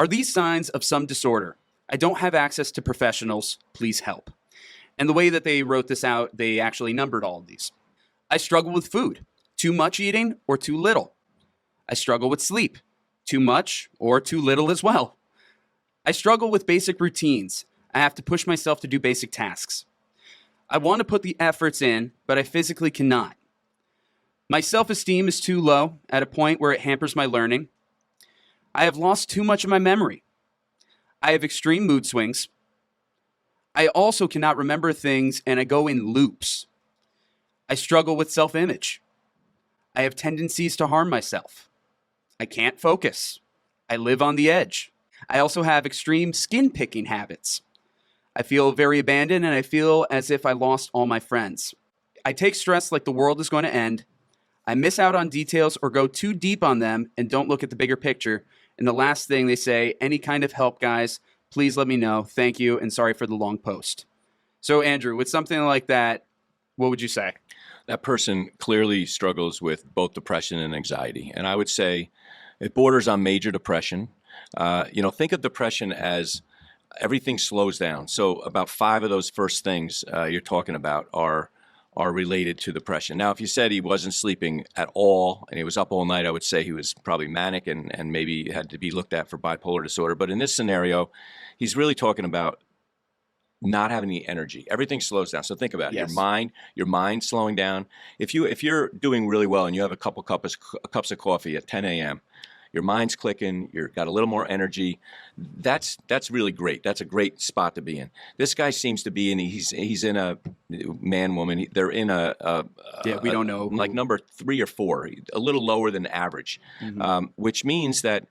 Are these signs of some disorder? I don't have access to professionals. Please help. And the way that they wrote this out, they actually numbered all of these. I struggle with food. Too much eating or too little. I struggle with sleep. Too much or too little as well. I struggle with basic routines. I have to push myself to do basic tasks. I want to put the efforts in, but I physically cannot. My self-esteem is too low at a point where it hampers my learning. I have lost too much of my memory. I have extreme mood swings. I also cannot remember things and I go in loops. I struggle with self-image. I have tendencies to harm myself. I can't focus. I live on the edge. I also have extreme skin picking habits. I feel very abandoned and I feel as if I lost all my friends. I take stress like the world is going to end. I miss out on details or go too deep on them and don't look at the bigger picture. And the last thing they say, any kind of help, guys, please let me know. Thank you and sorry for the long post. So Andrew, with something like that, what would you say? That person clearly struggles with both depression and anxiety. And I would say it borders on major depression. Think of depression as everything slows down. So about 5 of those first things you're talking about are related to depression. Now, if you said he wasn't sleeping at all and he was up all night, I would say he was probably manic and maybe had to be looked at for bipolar disorder. But in this scenario, he's really talking about not having the energy. Everything slows down. So think about it. Yes. Your mind slowing down. If you're doing really well and you have a couple cups of coffee at 10 a.m., your mind's clicking, you've got a little more energy. That's really great. That's a great spot to be in. This guy seems to be in, he's in a man, woman, they're in we don't know. Like number 3 or 4, a little lower than average, which means that,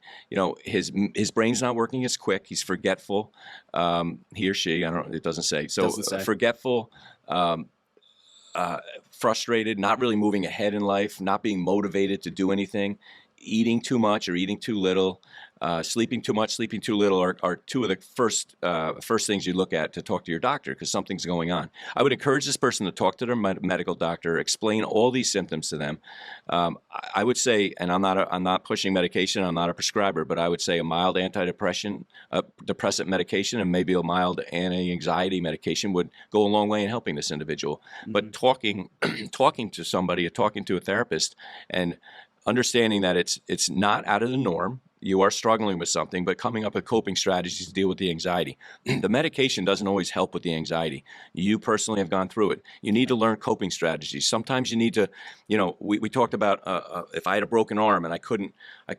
his brain's not working as quick. He's forgetful. He or she, I don't know, it doesn't say. So Doesn't say. Forgetful, frustrated, not really moving ahead in life, not being motivated to do anything. Eating too much or eating too little, sleeping too much, sleeping too little are 2 of the first things you look at to talk to your doctor because something's going on. I would encourage this person to talk to their medical doctor, explain all these symptoms to them. I would say, and I'm not pushing medication, I'm not a prescriber, but I would say a mild antidepressant medication and maybe a mild anti-anxiety medication would go a long way in helping this individual. But talking to somebody, talking to a therapist, and understanding that it's not out of the norm. You are struggling with something, but coming up with coping strategies to deal with the anxiety. The medication doesn't always help with the anxiety. You personally have gone through it. You need to learn coping strategies. Sometimes you need to, we talked about if I had a broken arm and I couldn't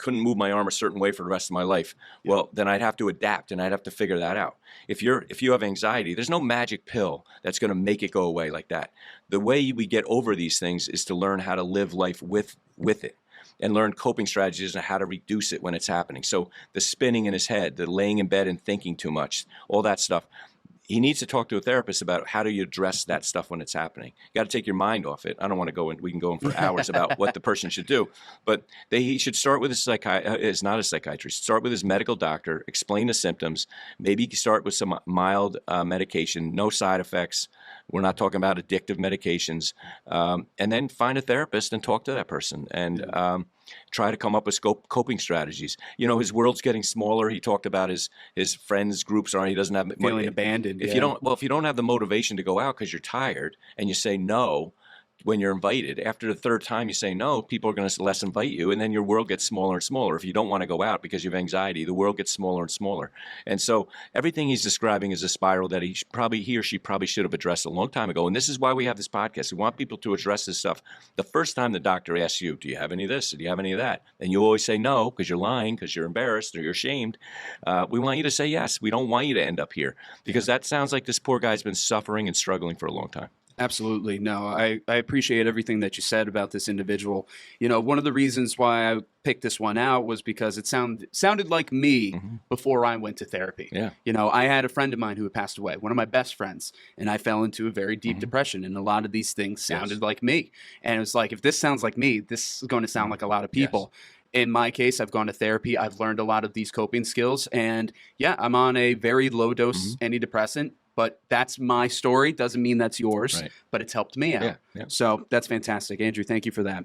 move my arm a certain way for the rest of my life, well, then I'd have to adapt and I'd have to figure that out. If you have anxiety, there's no magic pill that's going to make it go away like that. The way we get over these things is to learn how to live life with it. And learn coping strategies on how to reduce it when it's happening. So the spinning in his head, the laying in bed and thinking too much, all that stuff. He needs to talk to a therapist about how do you address that stuff when it's happening. You got to take your mind off it. I don't want to go in. We can go in for hours about what the person should do. But he should start with it's not a psychiatrist. Start with his medical doctor, explain the symptoms. Maybe start with some mild medication, no side effects. We're not talking about addictive medications. And then find a therapist and talk to that person. And try to come up with coping strategies. His world's getting smaller. He talked about his friends groups he doesn't have feeling abandoned. If you don't have the motivation to go out because you're tired and you say no when you're invited, after the 3rd time you say no, people are going to less invite you, and then your world gets smaller and smaller. If you don't want to go out because you have anxiety, the world gets smaller and smaller. And so everything he's describing is a spiral that he or she probably should have addressed a long time ago. And this is why we have this podcast. We want people to address this stuff. The first time the doctor asks you, do you have any of this? Do you have any of that? And you always say no because you're lying, because you're embarrassed or you're ashamed. We want you to say yes. We don't want you to end up here because that sounds like this poor guy's been suffering and struggling for a long time. Absolutely. No, I appreciate everything that you said about this individual. One of the reasons why I picked this one out was because it sounded like me before I went to therapy. Yeah. I had a friend of mine who had passed away, one of my best friends, and I fell into a very deep depression. And a lot of these things sounded like me. And it was like, if this sounds like me, this is going to sound like a lot of people. Yes. In my case, I've gone to therapy. I've learned a lot of these coping skills. And yeah, I'm on a very low dose antidepressant. But that's my story. Doesn't mean that's yours, but it's helped me out. Yeah. So that's fantastic. Andrew, thank you for that.